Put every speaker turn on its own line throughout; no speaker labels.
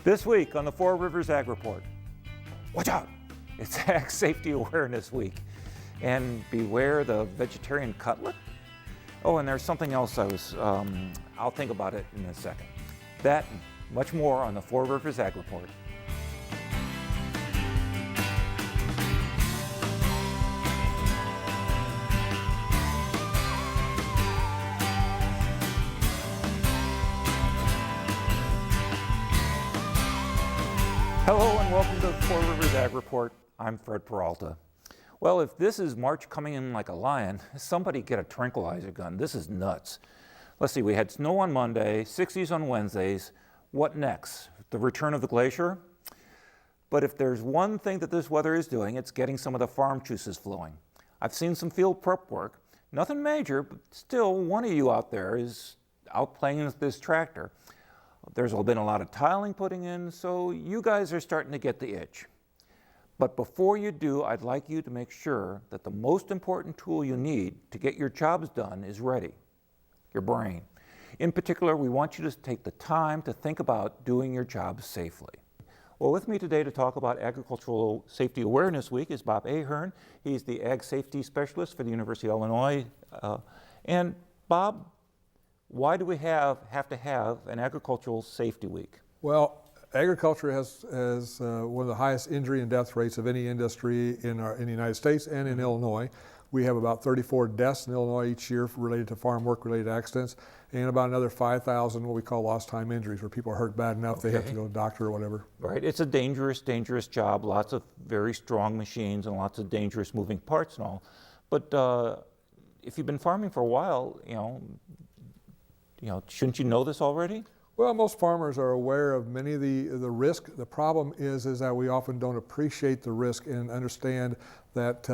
This week on the Four Rivers Ag Report, watch out, it's Ag Safety Awareness Week. And beware the vegetarian cutlet. Oh, and there's something else I'll think about it in a second. That and much more on the Four Rivers Ag Report. Hello and welcome to the Four Rivers Ag Report. I'm Fred Peralta. Well, if this is March coming in like a lion, somebody get a tranquilizer gun. This is nuts. Let's see, we had snow on Monday, 60s on Wednesdays. What next? The return of the glacier? But if there's one thing that this weather is doing, it's getting some of the farm juices flowing. I've seen some field prep work. Nothing major, but still one of you out there is out playing with this tractor. There's been a lot of tiling putting in, so you guys are starting to get the itch. But before you do, I'd like you to make sure that the most important tool you need to get your jobs done is ready, your brain. In particular, we want you to take the time to think about doing your job safely. Well, with me today to talk about Agricultural Safety Awareness Week is Bob Ahern. He's the Ag Safety Specialist for the University of Illinois. And Bob, why do we have to have an Agricultural Safety Week?
Well, agriculture has one of the highest injury and death rates of any industry in the United States and in Illinois. We have about 34 deaths in Illinois each year related to farm work-related accidents, and about another 5,000 what we call lost time injuries, where people are hurt bad enough they have to go to the doctor or whatever.
Right, it's a dangerous job, lots of very strong machines and lots of dangerous moving parts and all. But if you've been farming for a while, shouldn't you know this already?
Well, most farmers are aware of many of the risk. The problem is that we often don't appreciate the risk and understand that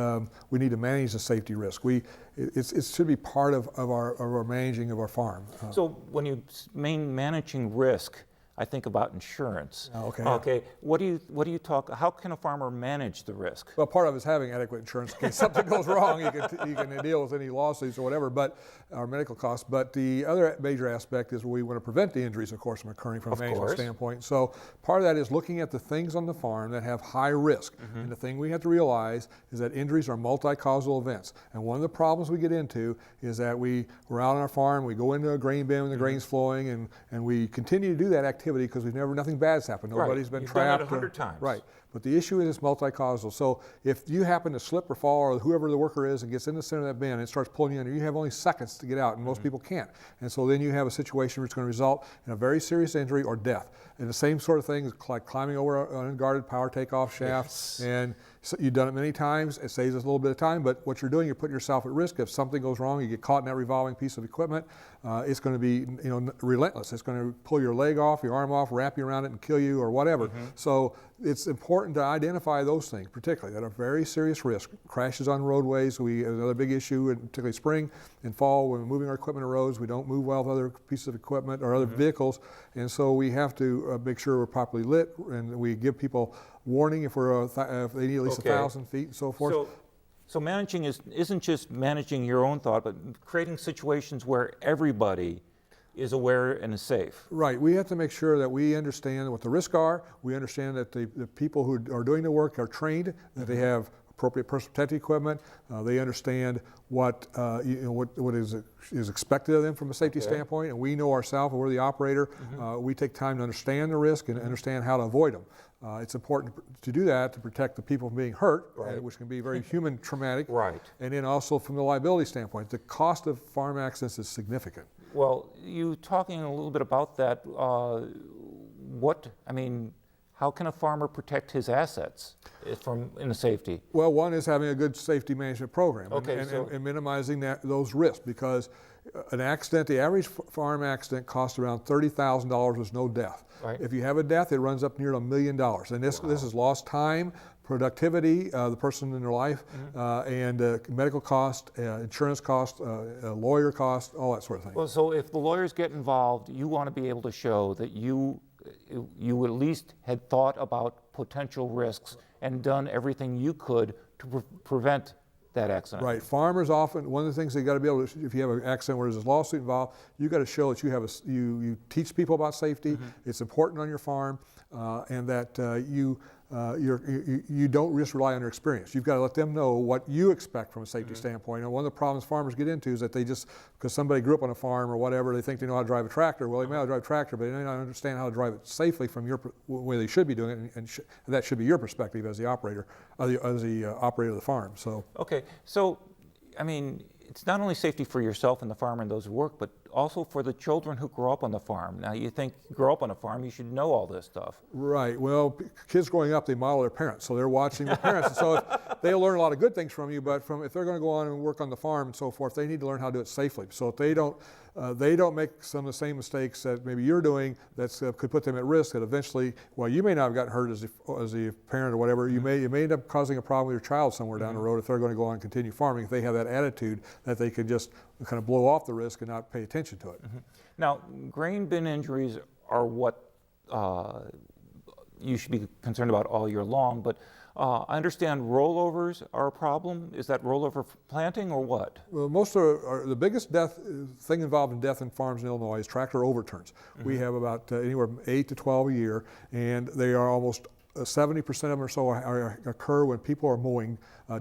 we need to manage the safety risk. It should be part of our managing of our farm.
So when you mean managing risk, I think about insurance.
Okay.
Okay. What do you talk? How can a farmer manage the risk?
Well, part of it is having adequate insurance in case something goes wrong. You can deal with any lawsuits or whatever, or medical costs. But the other major aspect is we want to prevent the injuries, of course, from occurring from a management standpoint. So part of that is looking at the things on the farm that have high risk. Mm-hmm. And the thing we have to realize is that injuries are multi-causal events. And one of the problems we get into is that we're out on our farm, we go into a grain bin when the grain's flowing, and we continue to do that activity because nothing bad's happened. Nobody's been trapped.
You've done it 100 times.
Right. But the issue is it's multi-causal. So if you happen to slip or fall, or whoever the worker is and gets in the center of that bin and starts pulling you under, you have only seconds to get out, and most people can't. And so then you have a situation where it's going to result in a very serious injury or death. And the same sort of thing is like climbing over an unguarded power takeoff shaft. Yes. And so you've done it many times. It saves us a little bit of time, but what you're doing, you're putting yourself at risk. If something goes wrong, you get caught in that revolving piece of equipment, it's going to be relentless. It's going to pull your leg off, your arm off, wrap you around it and kill you or whatever. Mm-hmm. So it's important to identify those things, particularly that are very serious risk. Crashes on roadways, another big issue, particularly spring and fall when we're moving our equipment on roads. We don't move well with other pieces of equipment or other vehicles, and so we have to make sure we're properly lit, and we give people warning if they need at least 1,000 feet and so forth.
So managing isn't just managing your own thought, but creating situations where everybody is aware and is safe.
Right. We have to make sure that we understand what the risks are. We understand that the people who are doing the work are trained, that they have appropriate personal protective equipment. They understand what is expected of them from a safety standpoint, and we know ourselves, we're the operator. Mm-hmm. We take time to understand the risk and understand how to avoid them. It's important to do that to protect the people from being hurt, which can be very human traumatic. Right. And then also from the liability standpoint, the cost of farm accidents is significant.
Well, you talking a little bit about that. How can a farmer protect his assets in the safety?
Well, one is having a good safety management program and minimizing those risks, because an accident, the average farm accident costs around $30,000 with no death. Right. If you have a death, it runs up near $1 million. And this is lost time, productivity, the person in their life, and medical cost, insurance cost, lawyer cost, all that sort of thing.
Well, so if the lawyers get involved, you want to be able to show that you at least had thought about potential risks and done everything you could to prevent that accident.
Right. Farmers often, one of the things they got to be able to, if you have an accident where there's a lawsuit involved, you got to show that you have you teach people about safety. It's important on your farm, and that you don't just rely on their experience. You've got to let them know what you expect from a safety standpoint. And one of the problems farmers get into is that they just, because somebody grew up on a farm or whatever, they think they know how to drive a tractor. Well, they may know how to drive a tractor, but they may not understand how to drive it safely from your way they should be doing it, and that should be your perspective as the operator, as the operator of the farm. So.
Okay, so I mean, it's not only safety for yourself and the farmer and those who work, but also for the children who grow up on the farm. Now, you think you grow up on a farm, you should know all this stuff.
Right. Well, kids growing up, they model their parents, so they're watching their parents. And so they'll learn a lot of good things from you, but if they're going to go on and work on the farm and so forth, they need to learn how to do it safely. So if they don't make some of the same mistakes that maybe you're doing that could put them at risk, that eventually, well, you may not have gotten hurt as a parent or whatever, you may end up causing a problem with your child somewhere down the road if they're going to go on and continue farming, if they have that attitude that they can just kind of blow off the risk and not pay attention to it.
Now, grain bin injuries are what you should be concerned about all year long, but I understand rollovers are a problem. Is that rollover planting or what?
Well, the biggest thing involved in death in farms in Illinois is tractor overturns. We have about anywhere from 8 to 12 a year, and they are almost 70% of them or so occur when people are mowing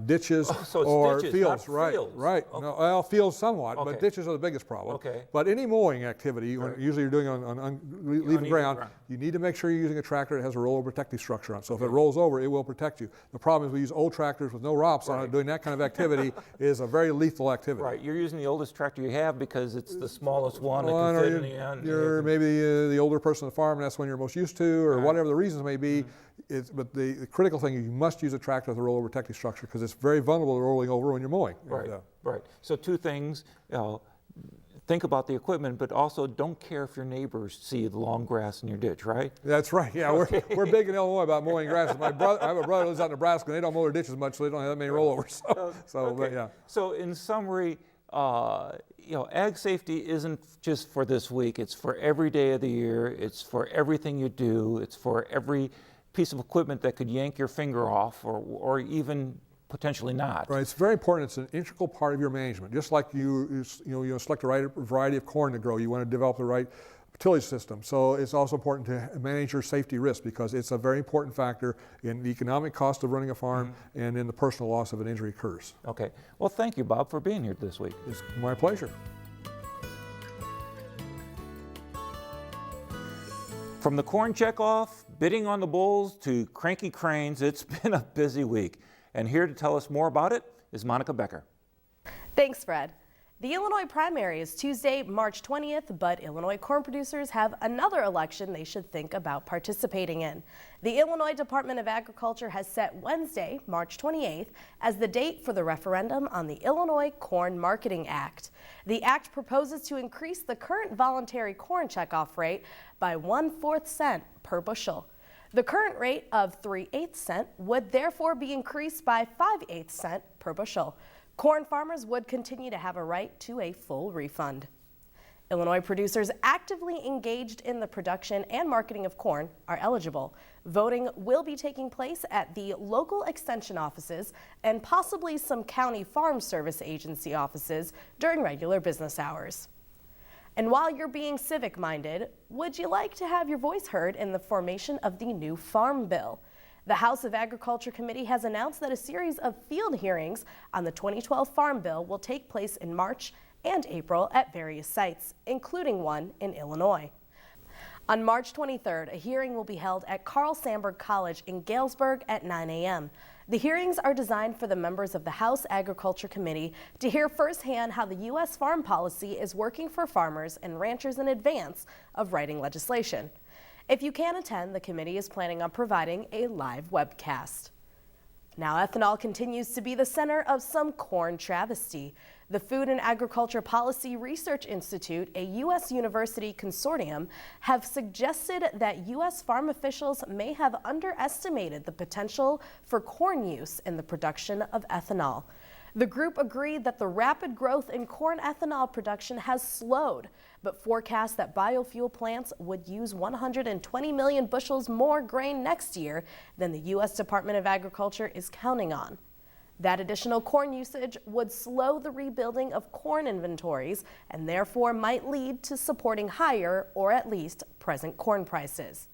ditches or
ditches,
fields.
not
right,
fields.
right.
Okay.
No, well, fields somewhat,
Okay.
but ditches are the biggest problem.
Okay.
But any mowing activity, usually you're doing on uneven ground,
ground.
you need to make sure you're using a tractor that has a rollover protective structure on it. So if it rolls over, it will protect you. The problem is we use old tractors with no ROPS on it. Doing that kind of activity is a very lethal activity.
Right, you're using the oldest tractor you have because it's the smallest one that can fit in the end.
You're maybe the older person on the farm, and that's when you're most used to, or whatever the reasons may be. But the critical thing is you must use a tractor with a rollover protective structure because it's very vulnerable to rolling over when you're mowing.
Right, right. So two things, think about the equipment, but also don't care if your neighbors see the long grass in your ditch, right?
That's right, yeah. We're big in Illinois about mowing grass. I have a brother who lives out in Nebraska, and they don't mow their ditches much, so they don't have that many rollovers. But yeah.
So in summary, ag safety isn't just for this week. It's for every day of the year. It's for everything you do. It's for every piece of equipment that could yank your finger off or even potentially not.
Right, it's very important. It's an integral part of your management. Just like you select the right variety of corn to grow, you want to develop the right tillage system. So it's also important to manage your safety risk because it's a very important factor in the economic cost of running a farm and in the personal loss if an injury occurs.
Okay. Well, thank you, Bob, for being here this week.
It's my pleasure.
From the corn checkoff, bidding on the bulls, to cranky cranes, it's been a busy week. And here to tell us more about it is Monica Becker.
Thanks, Fred. The Illinois primary is Tuesday, March 20th, but Illinois corn producers have another election they should think about participating in. The Illinois Department of Agriculture has set Wednesday, March 28th, as the date for the referendum on the Illinois Corn Marketing Act. The act proposes to increase the current voluntary corn checkoff rate by 1/4 cent per bushel. The current rate of 3/8 cent would therefore be increased by 5/8 cent per bushel. Corn farmers would continue to have a right to a full refund. Illinois producers actively engaged in the production and marketing of corn are eligible. Voting will be taking place at the local extension offices and possibly some county farm service agency offices during regular business hours. And while you're being civic-minded, would you like to have your voice heard in the formation of the new Farm Bill? The House of Agriculture Committee has announced that a series of field hearings on the 2012 Farm Bill will take place in March and April at various sites, including one in Illinois. On March 23rd, a hearing will be held at Carl Sandburg College in Galesburg at 9 a.m. The hearings are designed for the members of the House Agriculture Committee to hear firsthand how the U.S. farm policy is working for farmers and ranchers in advance of writing legislation. If you can attend, the committee is planning on providing a live webcast. Now, ethanol continues to be the center of some corn travesty. The Food and Agriculture Policy Research Institute, a U.S. university consortium, have suggested that U.S. farm officials may have underestimated the potential for corn use in the production of ethanol. The group agreed that the rapid growth in corn ethanol production has slowed, but forecast that biofuel plants would use 120 million bushels more grain next year than the U.S. Department of Agriculture is counting on. That additional corn usage would slow the rebuilding of corn inventories and therefore might lead to supporting higher or at least present corn prices.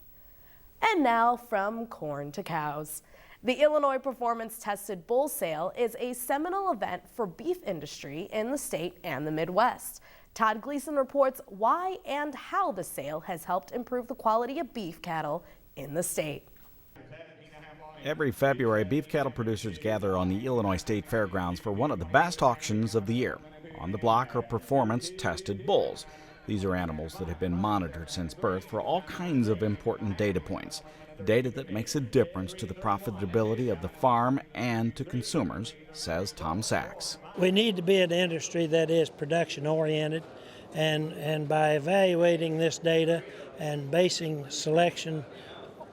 And now from corn to cows. The Illinois Performance Tested Bull Sale is a seminal event for beef industry in the state and the Midwest. Todd Gleason reports why and how the sale has helped improve the quality of beef cattle in the state.
Every February, beef cattle producers gather on the Illinois State Fairgrounds for one of the best auctions of the year. On the block are performance-tested bulls. These are animals that have been monitored since birth for all kinds of important data points. Data that makes a difference to the profitability of the farm and to consumers, says Tom Sachs.
We need to be an industry that is production-oriented, and by evaluating this data and basing selection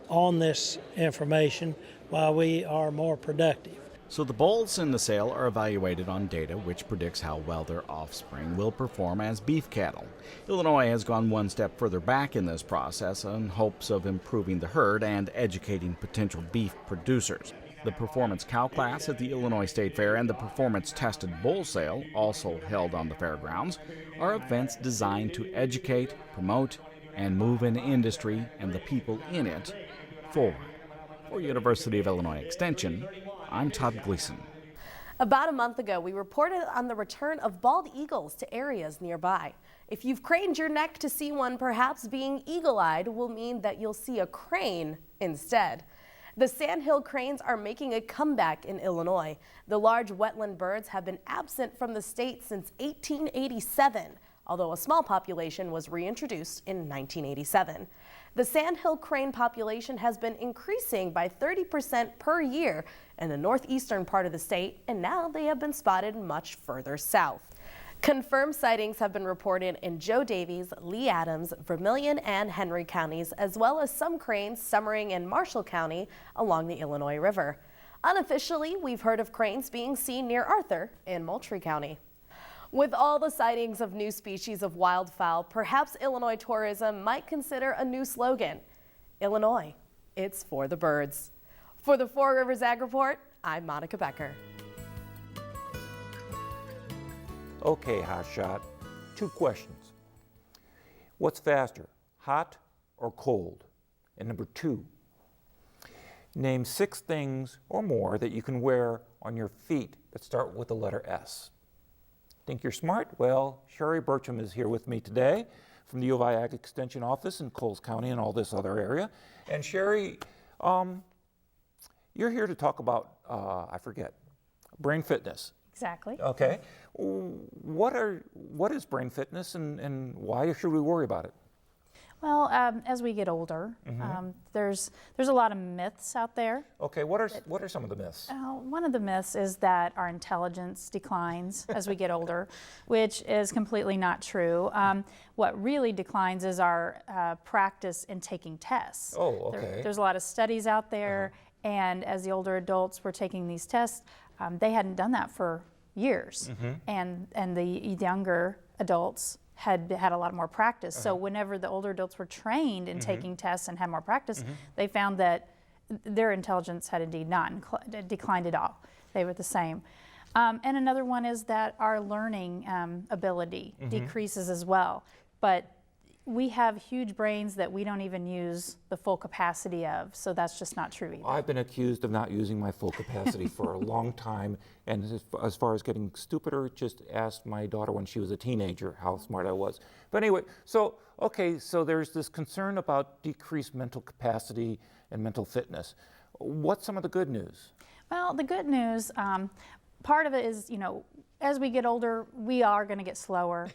on this information, while we are more productive.
So the bulls in the sale are evaluated on data which predicts how well their offspring will perform as beef cattle. Illinois has gone one step further back in this process in hopes of improving the herd and educating potential beef producers. The performance cow class at the Illinois State Fair and the performance tested bull sale, also held on the fairgrounds, are events designed to educate, promote, and move an industry and the people in it forward. For University of Illinois Extension, I'm Todd Gleason.
About a month ago, we reported on the return of bald eagles to areas nearby. If you've craned your neck to see one, perhaps being eagle-eyed will mean that you'll see a crane instead. The sandhill cranes are making a comeback in Illinois. The large wetland birds have been absent from the state since 1887, although a small population was reintroduced in 1987. The sandhill crane population has been increasing by 30% per year in the northeastern part of the state, and now they have been spotted much further south. Confirmed sightings have been reported in Joe Davies, Lee Adams, Vermilion, and Henry counties, as well as some cranes summering in Marshall County along the Illinois River. Unofficially, we've heard of cranes being seen near Arthur in Moultrie County. With all the sightings of new species of wildfowl, perhaps Illinois tourism might consider a new slogan. Illinois, it's for the birds. For the Four Rivers Ag Report, I'm Monica Becker.
Okay, hotshot, 2 questions. What's faster, hot or cold? And number 2, name 6 things or more that you can wear on your feet that start with the letter S. Think you're smart? Well, Sherry Burcham is here with me today from the U of I Ag Extension Office in Coles County and all this other area. And Sherry, you're here to talk about, brain fitness.
Exactly.
Okay. What is brain fitness and why should we worry about it?
Well, as we get older, there's a lot of myths out there.
Okay, what are some of the myths?
One of the myths is that our intelligence declines as we get older, which is completely not true. What really declines is our practice in taking tests.
Oh, okay.
There's a lot of studies out there, and as the older adults were taking these tests, they hadn't done that for years, and the younger adults had a lot more practice. So whenever the older adults were trained in taking tests and had more practice, they found that their intelligence had indeed not declined at all. They were the same. And another one is that our learning ability decreases as well. But we have huge brains that we don't even use the full capacity of, so that's just not true either.
I've been accused of not using my full capacity for a long time, and as far as getting stupider, just asked my daughter when she was a teenager how smart I was. But anyway, so there's this concern about decreased mental capacity and mental fitness. What's some of the good news?
Well, the good news, part of it is, as we get older, we are going to get slower.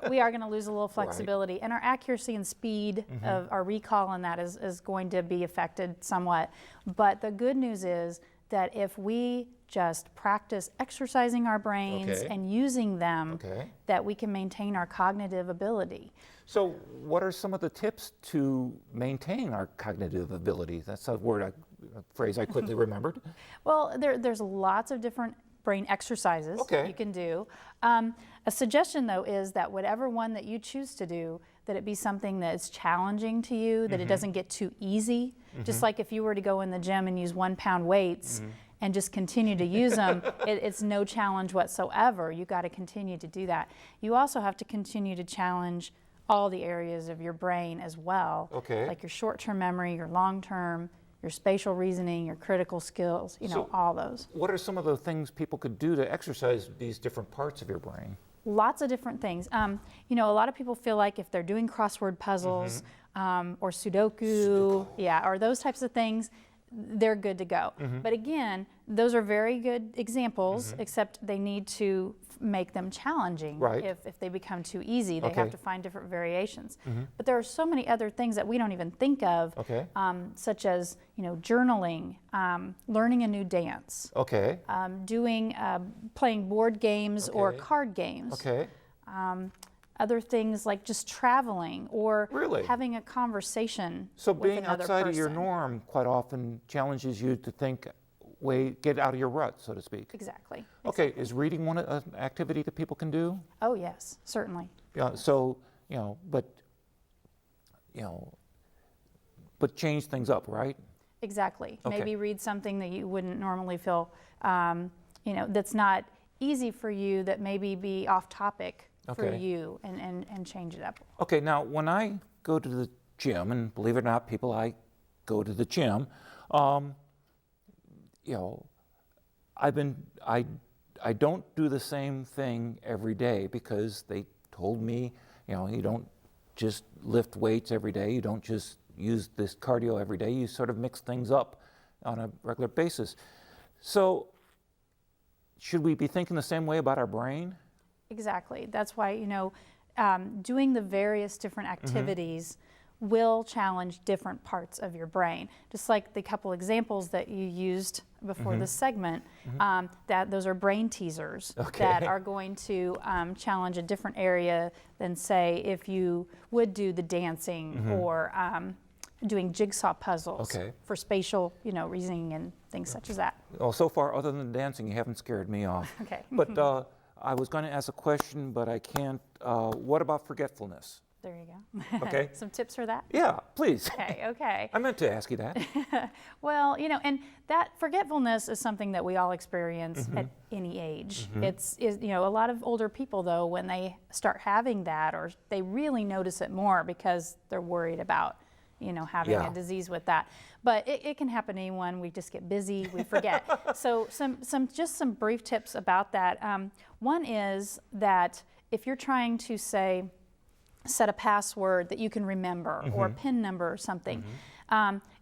We are going to lose a little flexibility. Right. And our accuracy and speed of our recall on that is going to be affected somewhat. But the good news is that if we just practice exercising our brains and using them, that we can maintain our cognitive ability.
So what are some of the tips to maintain our cognitive ability? That's a phrase I quickly remembered.
Well, there's lots of different brain exercises you can do. A suggestion, though, is that whatever one that you choose to do, that it be something that is challenging to you, that it doesn't get too easy. Just like if you were to go in the gym and use 1-pound weights, and just continue to use them, it's no challenge whatsoever. You got to continue to do that. You also have to continue to challenge all the areas of your brain as well,
Okay.
like your short-term memory, your long-term, your spatial reasoning, your critical skills, all those.
What are some of the things people could do to exercise these different parts of your brain?
Lots of different things. A lot of people feel like if they're doing crossword puzzles or Sudoku, or those types of things, they're good to go. But again, those are very good examples, except they need to make them challenging.
Right.
If they become too easy, they
Okay.
have to find different variations. But there are so many other things that we don't even think of,
Okay.
such as journaling, learning a new dance,
Okay.
playing board games or
Okay.
card games.
Okay.
Other things like just traveling or
Really?
having a conversation
So
with
being
another
outside of your
person.
norm quite often challenges you to think, get out of your rut, so to speak.
Exactly.
Okay, is reading an activity that people can do?
Oh yes, certainly.
Yeah. So but change things up, right?
Exactly.
Okay.
Maybe read something that you wouldn't normally feel, that's not easy for you, that maybe be off topic for
Okay.
you, and change it up.
Okay. Now, when I go to the gym, and believe it or not, people, I go to the gym. I don't do the same thing every day because they told me, you don't just lift weights every day. You don't just use this cardio every day. You sort of mix things up on a regular basis. So, should we be thinking the same way about our brain?
Exactly. That's why, doing the various different activities will challenge different parts of your brain. Just like the couple examples that you used before this segment, that those are brain teasers that are going to challenge a different area than, say, if you would do the dancing or doing jigsaw puzzles for spatial, reasoning and things such as that.
Well, so far, other than dancing, you haven't scared me off.
Okay.
But I was going to ask a question, but I can't. What about forgetfulness?
There you go.
Okay.
Some tips for that?
Yeah, please.
Okay.
I meant to ask you that.
Well, and that forgetfulness is something that we all experience at any age. It's a lot of older people, though, when they start having that, or they really notice it more because they're worried about, having a disease with that. But it can happen to anyone. We just get busy, we forget. So some brief tips about that. One is that if you're trying to set a password that you can remember or a PIN number or something.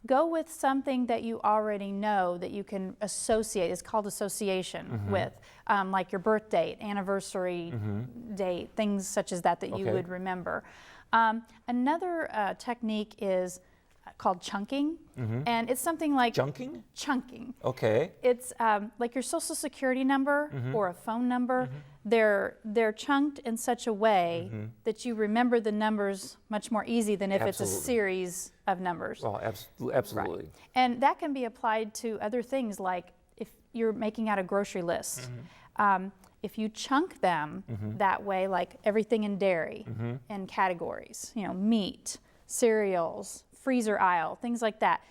Go with something that you already know that you can associate. It's called association with, like your birth date, anniversary date, things such as that you would remember. Another technique is called chunking, and it's something like
Junking?
chunking.
Okay.
It's like your social security number or a phone number. They're chunked in such a way that you remember the numbers much more easy than if it's a series of numbers.
Well, absolutely.
Right. And that can be applied to other things, like if you're making out a grocery list. If you chunk them that way, like everything in dairy in categories, meat, cereals, freezer aisle, things like that,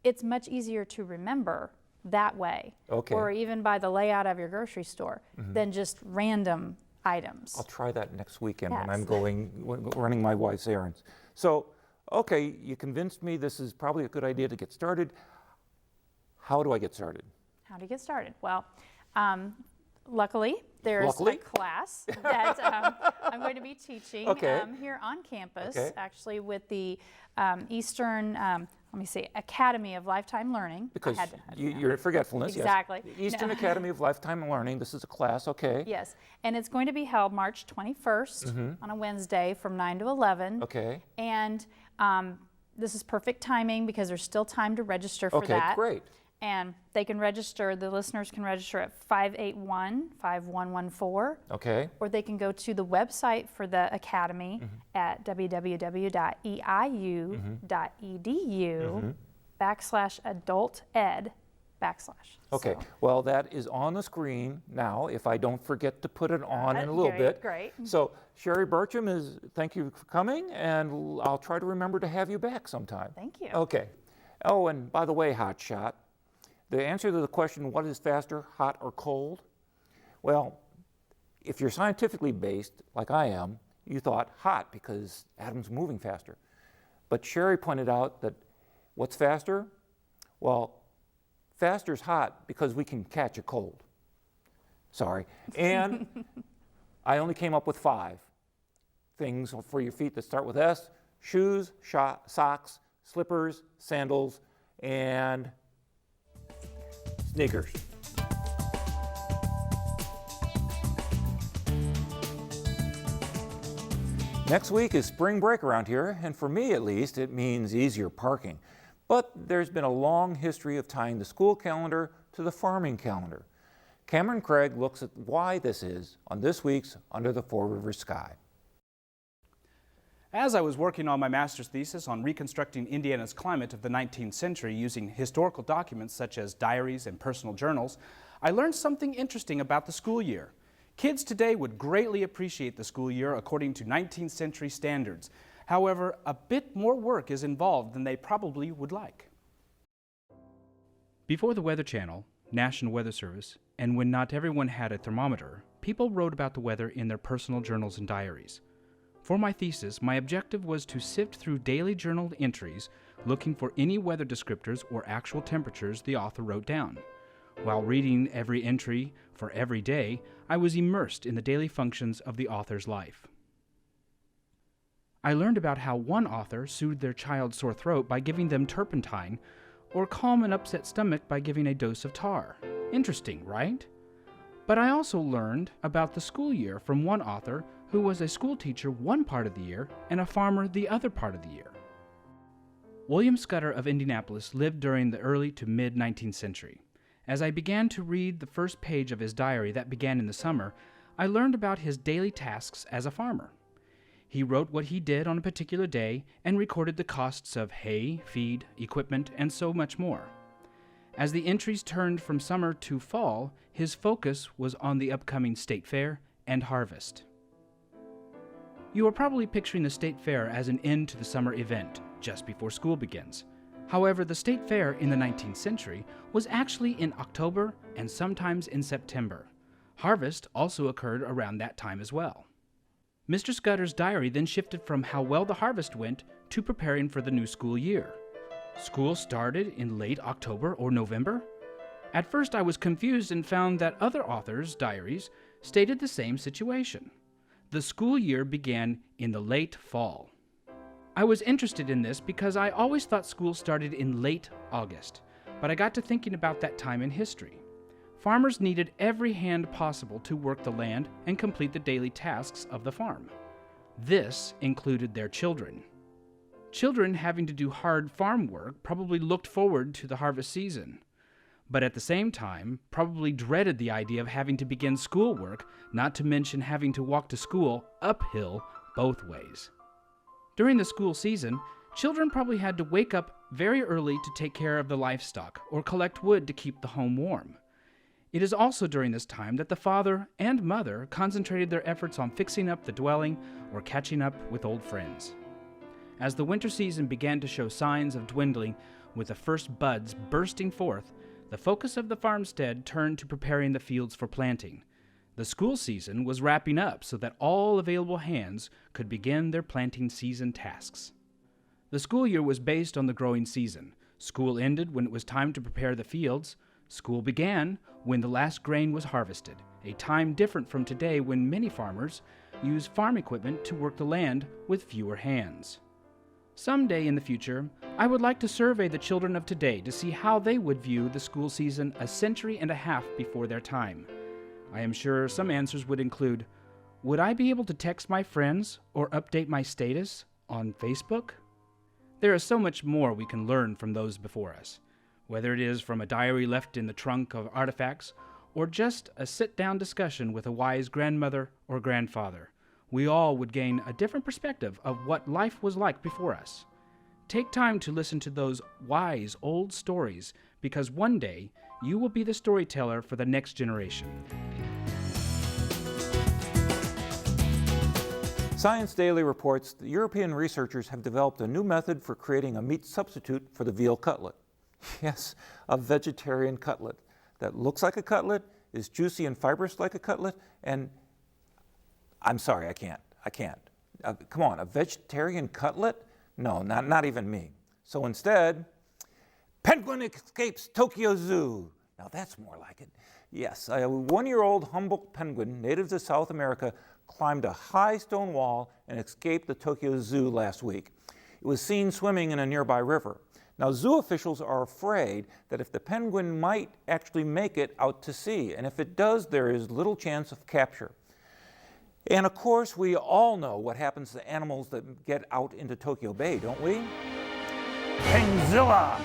it's much easier to remember that way, or even by the layout of your grocery store, than just random items.
I'll try that next weekend when
Yes.
I'm running my wife's errands. So, okay, you convinced me this is probably a good idea to get started. How do I get started?
How to get started? Well, luckily, there's a class that I'm going to be teaching here on campus, actually with the Eastern, Academy of Lifetime Learning.
Because you're forgetfulness,
exactly.
yes. Eastern Academy of Lifetime Learning, this is a class,
Yes, and it's going to be held March 21st on a Wednesday from 9 to 11.
Okay.
And this is perfect timing because there's still time to register for that.
Okay, great.
And they can register, the listeners can register at 581-5114.
Okay.
Or they can go to the website for the Academy at www.eiu.edu/adult-ed/.
Okay, well, that is on the screen now, if I don't forget to put it on in a little bit.
Great.
So, Sherry Bertram, thank you for coming, and I'll try to remember to have you back sometime.
Thank you.
Okay. Oh, and by the way, Hotshot, The answer to the question, what is faster, hot or cold? Well, if you're scientifically based, like I am, you thought hot because atoms moving faster. But Sherry pointed out that what's faster? Well, faster's hot because we can catch a cold. Sorry. And I only came up with 5 things for your feet that start with S: shoes, socks, slippers, sandals, and sneakers. Next week is spring break around here, and for me at least, it means easier parking. But there's been a long history of tying the school calendar to the farming calendar. Cameron Craig looks at why this is on this week's Under the Four Rivers Sky.
As I was working on my master's thesis on reconstructing Indiana's climate of the 19th century using historical documents such as diaries and personal journals, I learned something interesting about the school year. Kids today would greatly appreciate the school year according to 19th century standards. However, a bit more work is involved than they probably would like.
Before the Weather Channel, National Weather Service, and when not everyone had a thermometer, people wrote about the weather in their personal journals and diaries. For my thesis, my objective was to sift through daily journal entries looking for any weather descriptors or actual temperatures the author wrote down. While reading every entry for every day, I was immersed in the daily functions of the author's life. I learned about how one author soothed their child's sore throat by giving them turpentine, or calm an upset stomach by giving a dose of tar. Interesting, right? But I also learned about the school year from one author who was a school teacher one part of the year and a farmer the other part of the year. William Scudder of Indianapolis lived during the early to mid-19th century. As I began to read the first page of his diary that began in the summer, I learned about his daily tasks as a farmer. He wrote what he did on a particular day and recorded the costs of hay, feed, equipment, and so much more. As the entries turned from summer to fall, his focus was on the upcoming state fair and harvest. You are probably picturing the state fair as an end to the summer event, just before school begins. However, the state fair in the 19th century was actually in October and sometimes in September. Harvest also occurred around that time as well. Mr. Scudder's diary then shifted from how well the harvest went to preparing for the new school year. School started in late October or November? At first I was confused and found that other authors' diaries stated the same situation. The school year began in the late fall. I was interested in this because I always thought school started in late August, but I got to thinking about that time in history. Farmers needed every hand possible to work the land and complete the daily tasks of the farm. This included their children. Children having to do hard farm work probably looked forward to the harvest season, but at the same time probably dreaded the idea of having to begin schoolwork, not to mention having to walk to school uphill both ways. During the school season, children probably had to wake up very early to take care of the livestock or collect wood to keep the home warm. It is also during this time that the father and mother concentrated their efforts on fixing up the dwelling or catching up with old friends. As the winter season began to show signs of dwindling, with the first buds bursting forth, the focus of the farmstead turned to preparing the fields for planting. The school season was wrapping up so that all available hands could begin their planting season tasks. The school year was based on the growing season. School ended when it was time to prepare the fields. School began when the last grain was harvested, a time different from today when many farmers use farm equipment to work the land with fewer hands. Someday in the future, I would like to survey the children of today to see how they would view the school season a century and a half before their time. I am sure some answers would include, would I be able to text my friends or update my status on Facebook? There is so much more we can learn from those before us, whether it is from a diary left in the trunk of artifacts or just a sit-down discussion with a wise grandmother or grandfather. We all would gain a different perspective of what life was like before us. Take time to listen to those wise old stories, because one day you will be the storyteller for the next generation.
Science Daily reports that European researchers have developed a new method for creating a meat substitute for the veal cutlet. Yes, a vegetarian cutlet that looks like a cutlet, is juicy and fibrous like a cutlet, and I'm sorry, I can't. Come on, a vegetarian cutlet? No, not even me. So instead, penguin escapes Tokyo Zoo. Now that's more like it. Yes, a 1-year-old Humboldt penguin, native to South America, climbed a high stone wall and escaped the Tokyo Zoo last week. It was seen swimming in a nearby river. Now, zoo officials are afraid that if the penguin might actually make it out to sea, and if it does, there is little chance of capture. And of course, we all know what happens to animals that get out into Tokyo Bay, don't we? Pengzilla!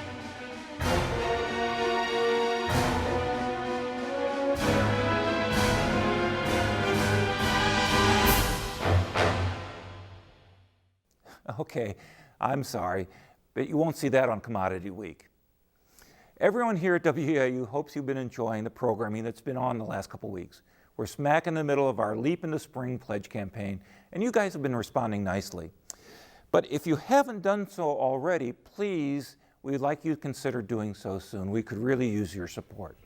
Okay, I'm sorry, but you won't see that on Commodity Week. Everyone here at WEIU hopes you've been enjoying the programming that's been on the last couple weeks. We're smack in the middle of our Leap into Spring pledge campaign, and you guys have been responding nicely. But if you haven't done so already, please, we'd like you to consider doing so soon. We could really use your support.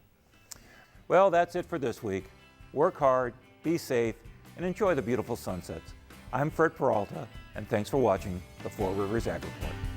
Well, that's it for this week. Work hard, be safe, and enjoy the beautiful sunsets. I'm Fred Peralta, and thanks for watching the Four Rivers Ag Report.